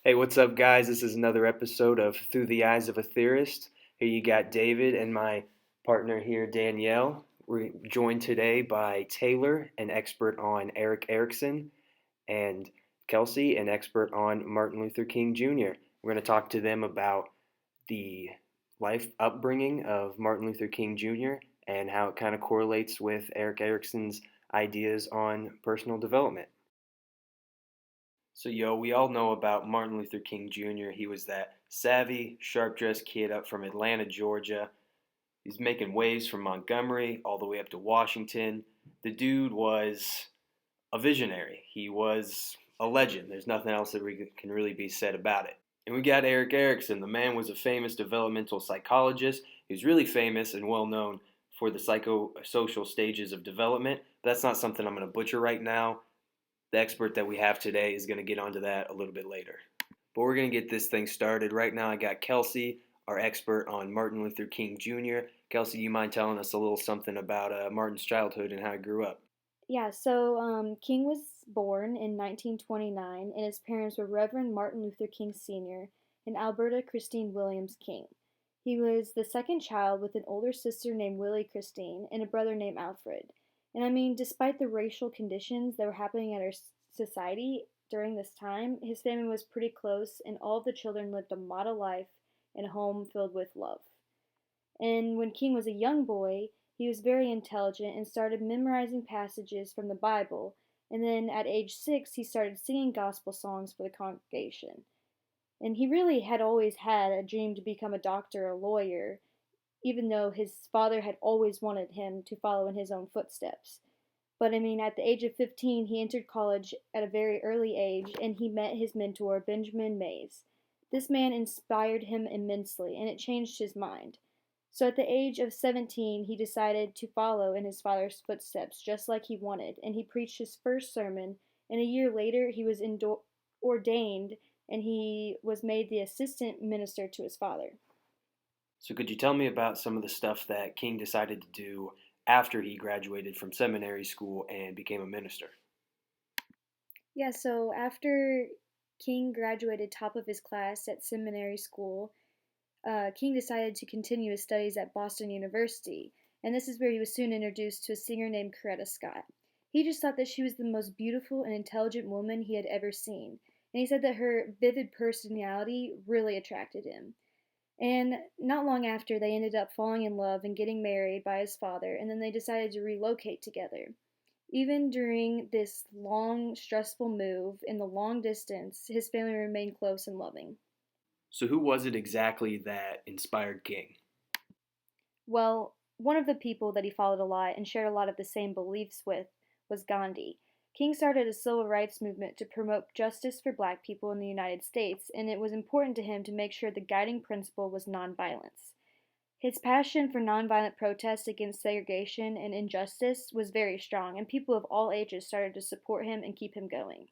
Hey, what's up, guys? This is another episode of Through the Eyes of a Theorist. Here you got David and my partner here, Danielle. We're joined today by Taylor, an expert on Erik Erikson, and Kelsey, an expert on Martin Luther King Jr. We're going to talk to them about the life upbringing of Martin Luther King Jr. and how it kind of correlates with Erik Erikson's ideas on personal development. So, we all know about Martin Luther King Jr. He was that savvy, sharp dressed kid up from Atlanta, Georgia. He's making waves from Montgomery all the way up to Washington. The dude was a visionary. He was a legend. There's nothing else that can really be said about it. And we got Erik Erikson. The man was a famous developmental psychologist. He was really famous and well known for the psychosocial stages of development. But that's not something I'm going to butcher right now. The expert that we have today is going to get onto that a little bit later. But we're going to get this thing started. Right now, I got Kelsey, our expert on Martin Luther King Jr. Kelsey, you mind telling us a little something about Martin's childhood and how he grew up? King was born in 1929, and his parents were Reverend Martin Luther King Sr. and Alberta Christine Williams King. He was the second child with an older sister named Willie Christine and a brother named Alfred. And despite the racial conditions that were happening in our society during this time, his family was pretty close, and all of the children lived a model life in a home filled with love. And when King was a young boy, he was very intelligent and started memorizing passages from the Bible. And then at age 6, he started singing gospel songs for the congregation. And he really had always had a dream to become a doctor or a lawyer, even though his father had always wanted him to follow in his own footsteps. But at the age of 15, he entered college at a very early age and he met his mentor, Benjamin Mays. This man inspired him immensely and it changed his mind. So at the age of 17, he decided to follow in his father's footsteps just like he wanted, and he preached his first sermon, and a year later he was ordained and he was made the assistant minister to his father. So, could you tell me about some of the stuff that King decided to do after he graduated from seminary school and became a minister? So after King graduated top of his class at seminary school, King decided to continue his studies at Boston University, and this is where he was soon introduced to a singer named Coretta Scott. He just thought that she was the most beautiful and intelligent woman he had ever seen, and he said that her vivid personality really attracted him. And not long after, they ended up falling in love and getting married by his father, and then they decided to relocate together. Even during this long, stressful move in the long distance, his family remained close and loving. So, who was it exactly that inspired King? Well, one of the people that he followed a lot and shared a lot of the same beliefs with was Gandhi. King started a civil rights movement to promote justice for black people in the United States, and it was important to him to make sure the guiding principle was nonviolence. His passion for nonviolent protest against segregation and injustice was very strong, and people of all ages started to support him and keep him going.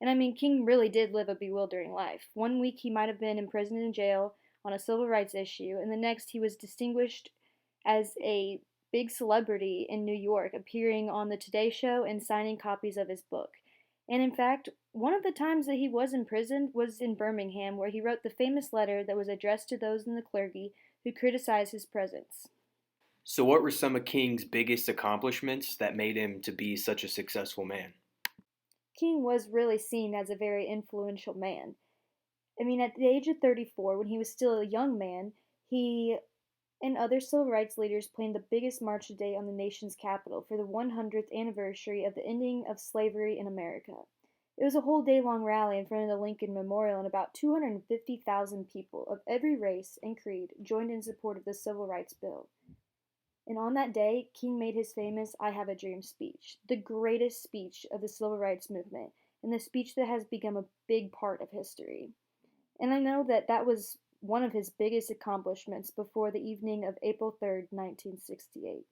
And King really did live a bewildering life. One week he might have been imprisoned in jail on a civil rights issue, and the next he was distinguished as a big celebrity in New York, appearing on The Today Show and signing copies of his book. And in fact, one of the times that he was imprisoned was in Birmingham, where he wrote the famous letter that was addressed to those in the clergy who criticized his presence. So, what were some of King's biggest accomplishments that made him to be such a successful man? King was really seen as a very influential man. At the age of 34, when he was still a young man, he and other civil rights leaders planned the biggest march to date on the nation's capital for the 100th anniversary of the ending of slavery in America. It was a whole day long rally in front of the Lincoln Memorial, and about 250,000 people of every race and creed joined in support of the Civil Rights Bill. And on that day, King made his famous I Have a Dream speech, the greatest speech of the civil rights movement, and the speech that has become a big part of history. And I know that that was one of his biggest accomplishments before the evening of April 3rd, 1968.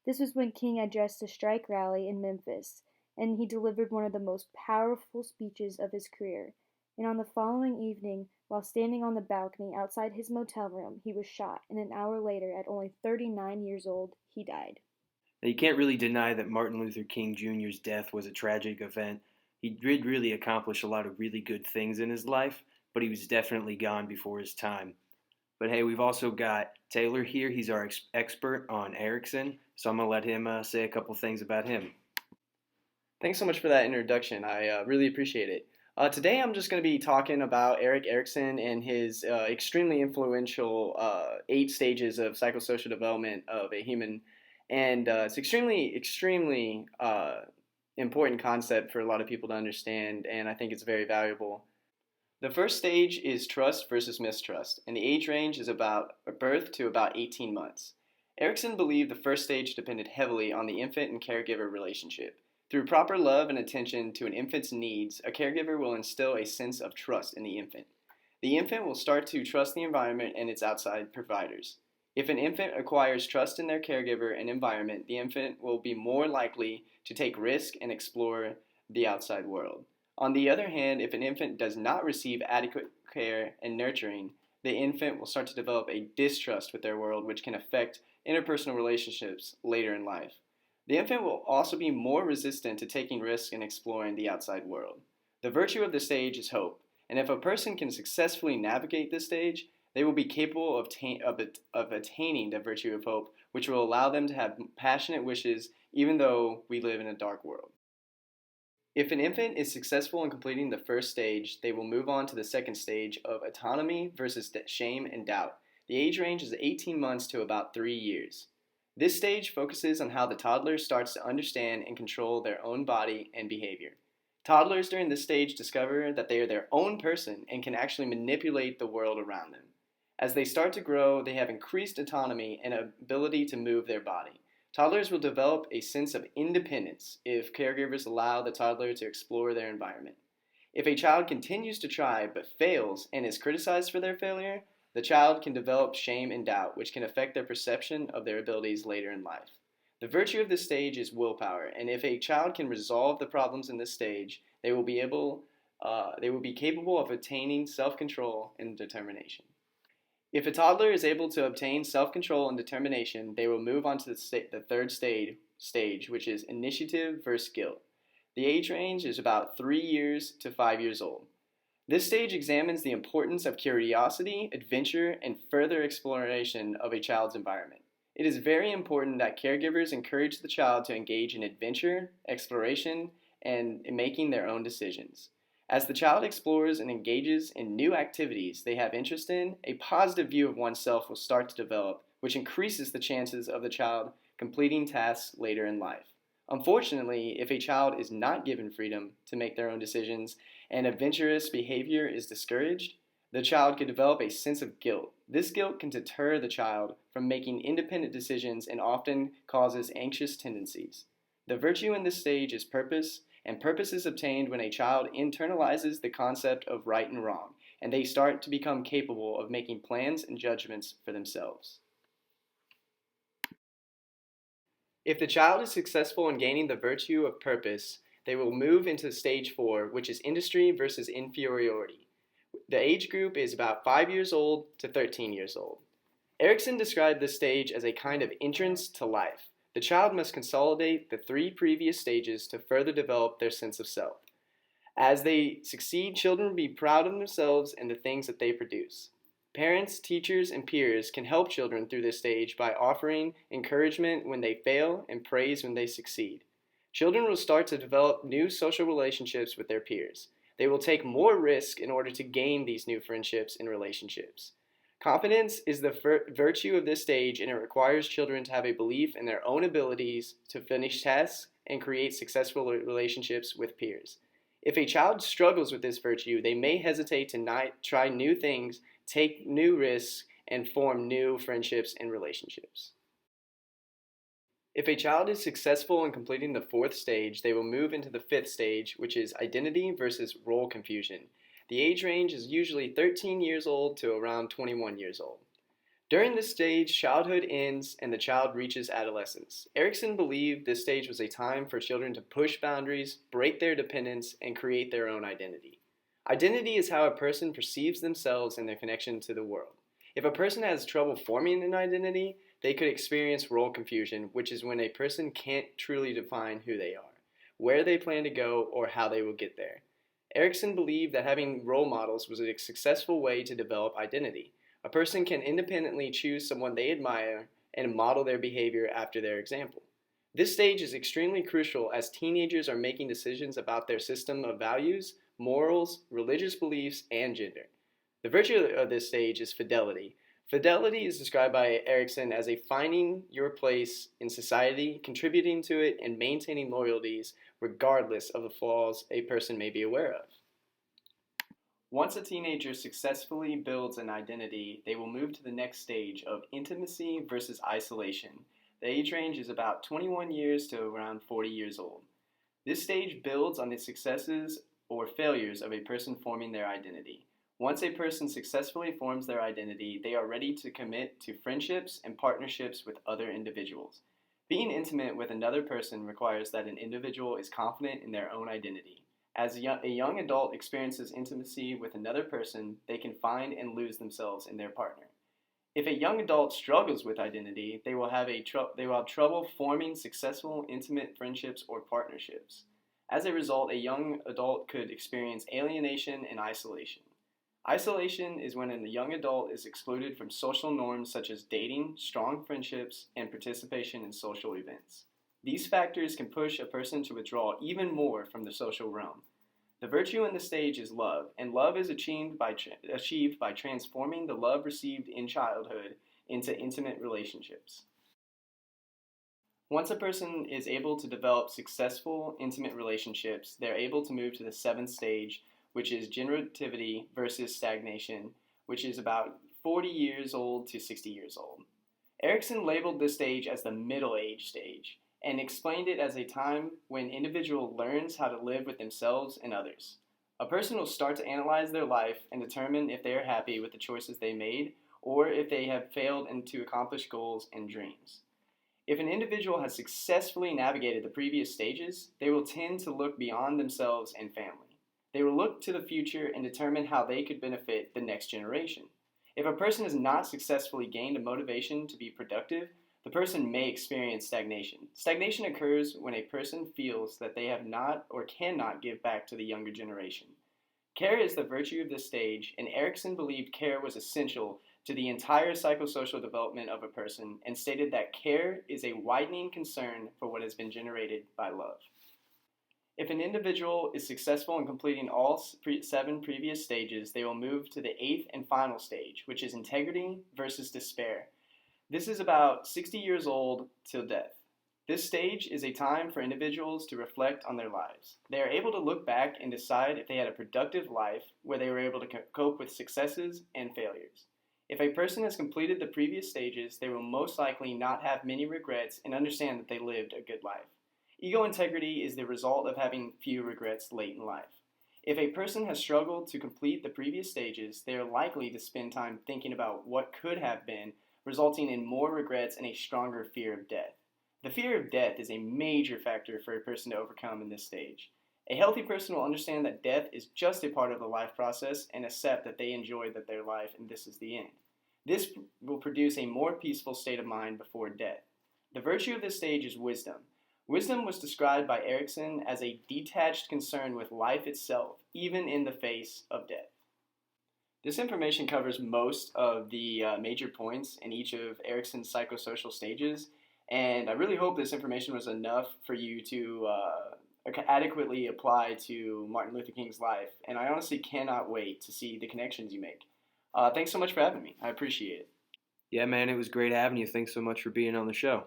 This was when King addressed a strike rally in Memphis, and he delivered one of the most powerful speeches of his career. And on the following evening, while standing on the balcony outside his motel room, he was shot, and an hour later, at only 39 years old, he died. Now, you can't really deny that Martin Luther King Jr.'s death was a tragic event. He did really accomplish a lot of really good things in his life, but he was definitely gone before his time. But hey, we've also got Taylor here. He's our expert on Erikson, so I'm going to let him say a couple things about him. Thanks so much for that introduction. I really appreciate it. Today, I'm just going to be talking about Erik Erikson and his extremely influential 8 stages of psychosocial development of a human. And it's extremely important concept for a lot of people to understand, and I think it's very valuable. The first stage is trust versus mistrust, and the age range is about birth to about 18 months. Erikson believed the first stage depended heavily on the infant and caregiver relationship. Through proper love and attention to an infant's needs, a caregiver will instill a sense of trust in the infant. The infant will start to trust the environment and its outside providers. If an infant acquires trust in their caregiver and environment, the infant will be more likely to take risk and explore the outside world. On the other hand, if an infant does not receive adequate care and nurturing, the infant will start to develop a distrust with their world, which can affect interpersonal relationships later in life. The infant will also be more resistant to taking risks and exploring the outside world. The virtue of the stage is hope, and if a person can successfully navigate this stage, they will be capable of attaining the virtue of hope, which will allow them to have passionate wishes even though we live in a dark world. If an infant is successful in completing the first stage, they will move on to the second stage of autonomy versus shame and doubt. The age range is 18 months to about 3 years. This stage focuses on how the toddler starts to understand and control their own body and behavior. Toddlers during this stage discover that they are their own person and can actually manipulate the world around them. As they start to grow, they have increased autonomy and ability to move their body. Toddlers will develop a sense of independence if caregivers allow the toddler to explore their environment. If a child continues to try but fails and is criticized for their failure, the child can develop shame and doubt, which can affect their perception of their abilities later in life. The virtue of this stage is willpower, and if a child can resolve the problems in this stage, they will be capable of attaining self-control and determination. If a toddler is able to obtain self-control and determination, they will move on to the third stage, which is initiative versus guilt. The age range is about 3 years to 5 years old. This stage examines the importance of curiosity, adventure, and further exploration of a child's environment. It is very important that caregivers encourage the child to engage in adventure, exploration, and in making their own decisions. As the child explores and engages in new activities they have interest in, a positive view of oneself will start to develop, which increases the chances of the child completing tasks later in life. Unfortunately, if a child is not given freedom to make their own decisions and adventurous behavior is discouraged, the child could develop a sense of guilt. This guilt can deter the child from making independent decisions and often causes anxious tendencies. The virtue in this stage is purpose, and purpose is obtained when a child internalizes the concept of right and wrong, and they start to become capable of making plans and judgments for themselves. If the child is successful in gaining the virtue of purpose, they will move into stage 4, which is industry versus inferiority. The age group is about 5 years old to 13 years old. Erikson described this stage as a kind of entrance to life. The child must consolidate the 3 previous stages to further develop their sense of self. As they succeed, children will be proud of themselves and the things that they produce. Parents, teachers, and peers can help children through this stage by offering encouragement when they fail and praise when they succeed. Children will start to develop new social relationships with their peers. They will take more risk in order to gain these new friendships and relationships. Confidence is the virtue of this stage, and it requires children to have a belief in their own abilities to finish tasks and create successful relationships with peers. If a child struggles with this virtue, they may hesitate to try new things, take new risks, and form new friendships and relationships. If a child is successful in completing the 4th stage, they will move into the 5th stage, which is identity versus role confusion. The age range is usually 13 years old to around 21 years old. During this stage, childhood ends and the child reaches adolescence. Erikson believed this stage was a time for children to push boundaries, break their dependence, and create their own identity. Identity is how a person perceives themselves and their connection to the world. If a person has trouble forming an identity, they could experience role confusion, which is when a person can't truly define who they are, where they plan to go, or how they will get there. Erikson believed that having role models was a successful way to develop identity. A person can independently choose someone they admire and model their behavior after their example. This stage is extremely crucial as teenagers are making decisions about their system of values, morals, religious beliefs, and gender. The virtue of this stage is fidelity. Fidelity is described by Erikson as a finding your place in society, contributing to it, and maintaining loyalties regardless of the flaws a person may be aware of. Once a teenager successfully builds an identity, they will move to the next stage of intimacy versus isolation. The age range is about 21 years to around 40 years old. This stage builds on the successes or failures of a person forming their identity. Once a person successfully forms their identity, they are ready to commit to friendships and partnerships with other individuals. Being intimate with another person requires that an individual is confident in their own identity. As a young adult experiences intimacy with another person, they can find and lose themselves in their partner. If a young adult struggles with identity, they will have trouble forming successful, intimate friendships or partnerships. As a result, a young adult could experience alienation and isolation. Isolation is when a young adult is excluded from social norms such as dating, strong friendships, and participation in social events. These factors can push a person to withdraw even more from the social realm. The virtue in this stage is love, and love is achieved by transforming the love received in childhood into intimate relationships. Once a person is able to develop successful, intimate relationships, they're able to move to the seventh stage, which is generativity versus stagnation, which is about 40 years old to 60 years old. Erikson labeled this stage as the middle age stage and explained it as a time when individual learns how to live with themselves and others. A person will start to analyze their life and determine if they are happy with the choices they made or if they have failed to accomplish goals and dreams. If an individual has successfully navigated the previous stages, they will tend to look beyond themselves and family. They will look to the future and determine how they could benefit the next generation. If a person has not successfully gained a motivation to be productive, the person may experience stagnation. Stagnation occurs when a person feels that they have not or cannot give back to the younger generation. Care is the virtue of this stage, and Erikson believed care was essential to the entire psychosocial development of a person and stated that care is a widening concern for what has been generated by love. If an individual is successful in completing all 7 previous stages, they will move to the 8th and final stage, which is integrity versus despair. This is about 60 years old till death. This stage is a time for individuals to reflect on their lives. They are able to look back and decide if they had a productive life where they were able to cope with successes and failures. If a person has completed the previous stages, they will most likely not have many regrets and understand that they lived a good life. Ego integrity is the result of having few regrets late in life. If a person has struggled to complete the previous stages, they are likely to spend time thinking about what could have been, resulting in more regrets and a stronger fear of death. The fear of death is a major factor for a person to overcome in this stage. A healthy person will understand that death is just a part of the life process and accept that they enjoyed their life and this is the end. This will produce a more peaceful state of mind before death. The virtue of this stage is wisdom. Wisdom was described by Erikson as a detached concern with life itself, even in the face of death. This information covers most of the major points in each of Erikson's psychosocial stages, and I really hope this information was enough for you to adequately apply to Martin Luther King's life, and I honestly cannot wait to see the connections you make. Thanks so much for having me. I appreciate it. Yeah, man, it was great having you. Thanks so much for being on the show.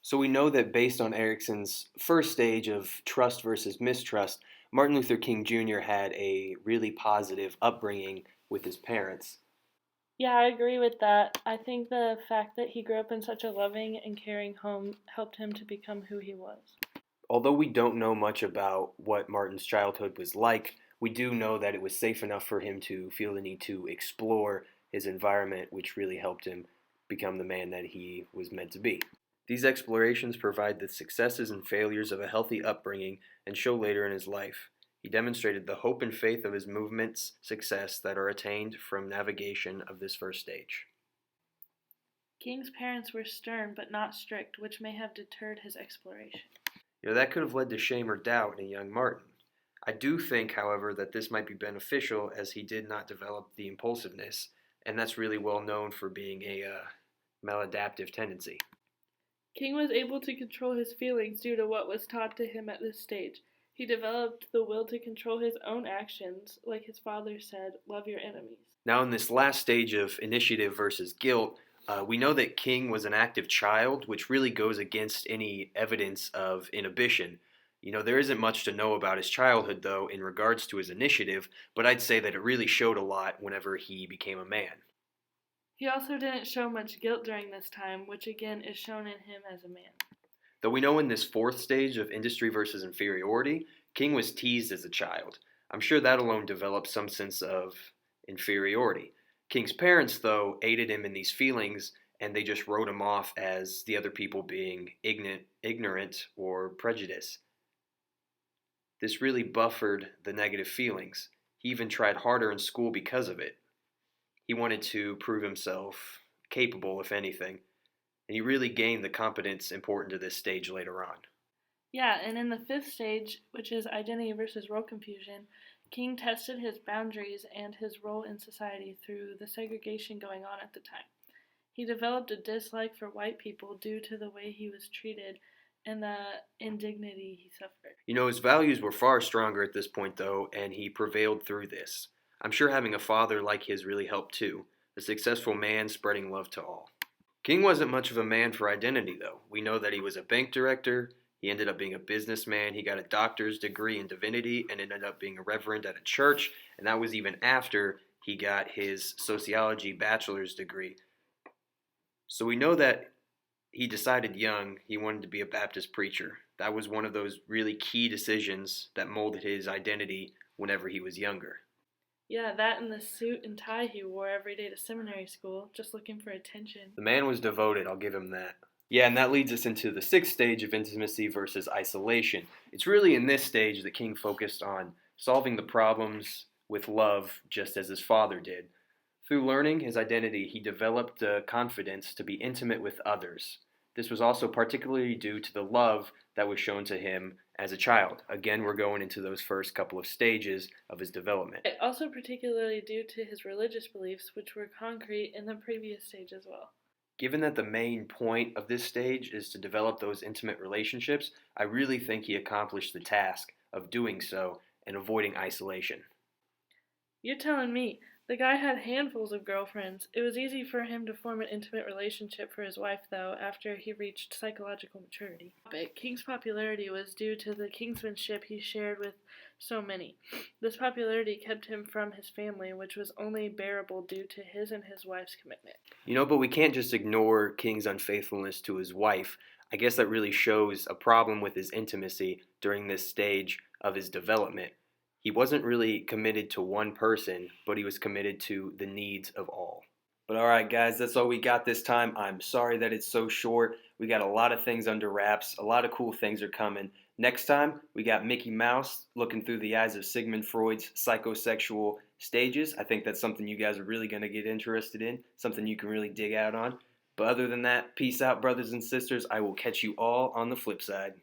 So we know that based on Erikson's first stage of trust versus mistrust, Martin Luther King Jr. had a really positive upbringing with his parents. Yeah, I agree with that. I think the fact that he grew up in such a loving and caring home helped him to become who he was. Although we don't know much about what Martin's childhood was like, we do know that it was safe enough for him to feel the need to explore his environment, which really helped him become the man that he was meant to be. These explorations provide the successes and failures of a healthy upbringing and show later in his life. He demonstrated the hope and faith of his movement's success that are attained from navigation of this first stage. King's parents were stern but not strict, which may have deterred his exploration. That could have led to shame or doubt in young Martin. I do think, however, that this might be beneficial as he did not develop the impulsiveness, and that's really well known for being a maladaptive tendency. King was able to control his feelings due to what was taught to him at this stage. He developed the will to control his own actions, like his father said, love your enemies. Now, in this last stage of initiative versus guilt, we know that King was an active child, which really goes against any evidence of inhibition. There isn't much to know about his childhood, though, in regards to his initiative, but I'd say that it really showed a lot whenever he became a man. He also didn't show much guilt during this time, which again is shown in him as a man. Though we know in this fourth stage of industry versus inferiority, King was teased as a child. I'm sure that alone developed some sense of inferiority. King's parents, though, aided him in these feelings, and they just wrote him off as the other people being ignorant or prejudiced. This really buffered the negative feelings. He even tried harder in school because of it. He wanted to prove himself capable, if anything, and he really gained the competence important to this stage later on. Yeah, and in the fifth stage, which is identity versus role confusion, King tested his boundaries and his role in society through the segregation going on at the time. He developed a dislike for white people due to the way he was treated and the indignity he suffered. His values were far stronger at this point, though, and he prevailed through this. I'm sure having a father like his really helped too, a successful man spreading love to all. King wasn't much of a man for identity, though. We know that he was a bank director, he ended up being a businessman, he got a doctor's degree in divinity, and ended up being a reverend at a church, and that was even after he got his sociology bachelor's degree. So we know that he decided young he wanted to be a Baptist preacher. That was one of those really key decisions that molded his identity whenever he was younger. Yeah, that and the suit and tie he wore every day to seminary school, just looking for attention. The man was devoted, I'll give him that. Yeah, and that leads us into the sixth stage of intimacy versus isolation. It's really in this stage that King focused on solving the problems with love, just as his father did. Through learning his identity, he developed the confidence to be intimate with others. This was also particularly due to the love that was shown to him as a child. Again, we're going into those first couple of stages of his development. Also particularly due to his religious beliefs, which were concrete in the previous stage as well. Given that the main point of this stage is to develop those intimate relationships, I really think he accomplished the task of doing so and avoiding isolation. You're telling me. The guy had handfuls of girlfriends. It was easy for him to form an intimate relationship for his wife, though, after he reached psychological maturity. King's popularity was due to the kingsmanship he shared with so many. This popularity kept him from his family, which was only bearable due to his and his wife's commitment. But we can't just ignore King's unfaithfulness to his wife. I guess that really shows a problem with his intimacy during this stage of his development. He wasn't really committed to one person, but he was committed to the needs of all. But all right, guys, that's all we got this time. I'm sorry that it's so short. We got a lot of things under wraps. A lot of cool things are coming. Next time, we got Mickey Mouse looking through the eyes of Sigmund Freud's psychosexual stages. I think that's something you guys are really going to get interested in, something you can really dig out on. But other than that, peace out, brothers and sisters. I will catch you all on the flip side.